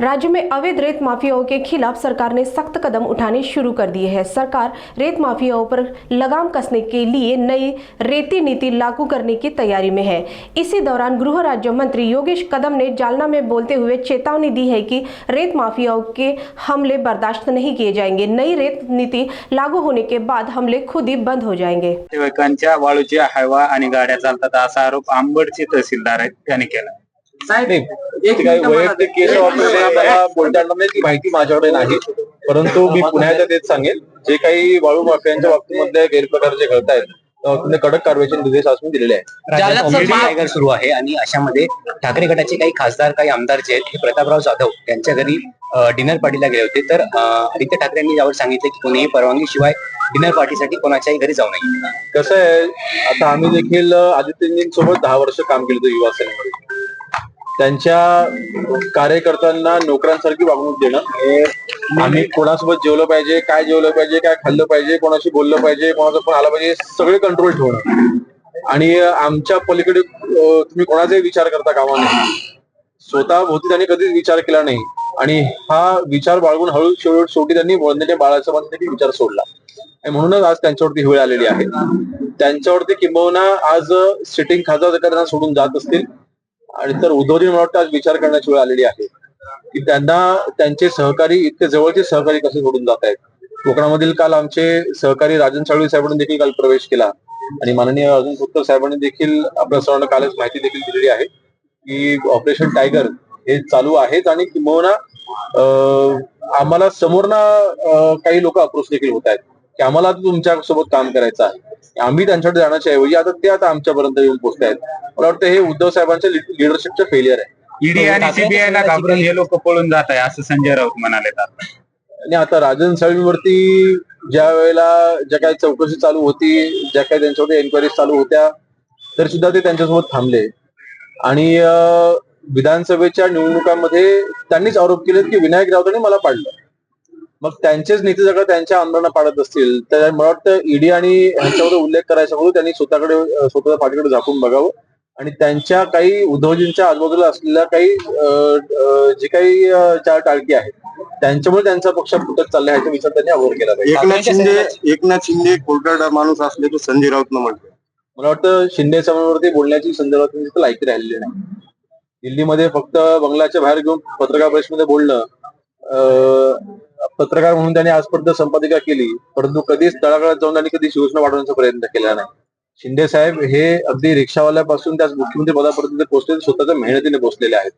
राज्य में अवैध रेत माफियाओं के खिलाफ सरकार ने सख्त कदम उठाने शुरू कर दिए हैं। सरकार रेत माफियाओं पर लगाम कसने के लिए नई रेती नीति लागू करने की तैयारी में है। इसी दौरान गृह राज्य मंत्री योगेश कदम ने जालना में बोलते हुए चेतावनी दी है कि रेत माफियाओं के हमले बर्दाश्त नहीं किए जाएंगे। नई रेत नीति लागू होने के बाद हमले खुद ही बंद हो जाएंगे। वाळूची हवा आणि गाड्या चालतात असा आरोप आंबडचे तहसीलदार आहेत त्यांनी केला। साहेब काही वैयक्तिक केस वगैरे मला बोलता येणार नाही, ती माहिती माझ्याकडे नाही। परंतु मी पुन्हा तेच सांगेन, जे काही वाळू माफियांच्या बाबतीमध्ये गैरप्रकार जे घडत आहेत त्यामध्ये कडक कारवाईचे निर्देश आज मी दिलेले आहेत। टायगर सुरू आहे आणि अशामध्ये ठाकरे गटाचे काही खासदार काही आमदार जे आहेत हे प्रतापराव जाधव त्यांच्या घरी डिनर पार्टीला गेले होते। तर आदित्य ठाकरेंनी यावर सांगितले की कोणीही परवानगीशिवाय डिनर पार्टीसाठी कोणाच्याही घरी जाऊ नये। कसं आहे, आता आम्ही देखील आदित्यजींसोबत 10 वर्ष काम केलं होतं युवा सेनेमध्ये। त्यांच्या कार्यकर्त्यांना नोकरांसारखी वागणूक देणं, आम्ही कोणासोबत जेवलं पाहिजे, काय जेवलं पाहिजे, काय खाल्लं पाहिजे, कोणाशी बोललं पाहिजे, कोणाचा फोन आला पाहिजे, सगळे कंट्रोल ठेवणं आणि आमच्या पलीकडे तुम्ही कोणाचाही विचार करता कामा नये। स्वतः भोवती त्यांनी कधीच विचार केला नाही आणि हा विचार बाळगून हळू शेवटी त्यांनी वंदनीय बाळासाहेब मध्ये विचार सोडला आणि म्हणूनच आज त्यांच्यावरती वेळ आलेली आहे। त्यांच्यावरती किंबहुना आज सिटिंग खासदार त्यांना सोडून जात असतील आणि तर उद्धवजी मला वाटतं आज विचार करण्याची वेळ आलेली आहे की त्यांना त्यांचे सहकारी, इतके जवळचे सहकारी कसे सोडून जात आहेत। कोकणामधील काल आमचे सहकारी राजन साळवी साहेबांनी देखील काल प्रवेश केला आणि माननीय अर्जुन खोतकर साहेबांनी देखील आपल्या सर्वांना कालच माहिती देखील दिलेली आहे की ऑपरेशन टायगर हे चालू आहेच आणि किंबहुना आम्हाला समोरनं काही लोक अप्रोच देखील होत आहेत की आम्हाला तुमच्या सोबत काम करायचं आहे। आम्ही त्यांच्याकडे जाण्याच्या ऐवजी आता आमच्यापर्यंत येऊन पोहोचत आहेत। मला वाटतं हे उद्धव साहेबांच्या लिडरशिपचं फेलियर आहे। ईडी आणि सीबीआयला घाबरून हे लोक पळून जात आहे असं संजय राऊत म्हणाले। आणि आता राजन साळवीवरती ज्या वेळेला ज्या काही चौकशी चालू होती, ज्या काही त्यांच्यावरती एन्क्वायरी चालू होत्या, तर सुद्धा ते त्यांच्यासोबत थांबले आणि विधानसभेच्या निवडणुकांमध्ये त्यांनीच आरोप केले की विनायक राऊतांनी मला पाडलं। मग त्यांचेच नेते जर त्यांच्या आमदारांना पाडत असतील तर मला वाटतं ईडी आणि ह्यांच्यावर उल्लेख करायचा म्हणून त्यांनी स्वतःच्या पाठीकडे झाकून बघावं आणि त्यांच्या काही उद्धवजींच्या आजूबाजूला असलेल्या काही जे काही चार टाळकी आहेत त्यांच्यामुळे त्यांचा पक्ष फुटत चालला ह्याचा विचार त्यांनी अगोदर केला पाहिजे। एकनाथ शिंदे कोलकाता माणूस असले तो संजय राऊतनं म्हटलं। मला वाटतं शिंदे साहेबांवरती बोलण्याची संजय राऊत लायकी राहिलेली नाही। दिल्लीमध्ये फक्त बंगल्याच्या बाहेर घेऊन पत्रकार परिषदेमध्ये बोलणं, पत्रकार म्हणून त्यांनी आजपर्यंत संपादिका केली, परंतु कधीच तळागाळात जाऊन त्यांनी कधी शिवसेना वाढवण्याचा प्रयत्न केला नाही। शिंदे साहेब हे अगदी रिक्षावाल्यापासून त्या मुख्यमंत्री पदापर्यंत पोहोचले, स्वतःच्या मेहनतीने पोहोचलेले आहेत।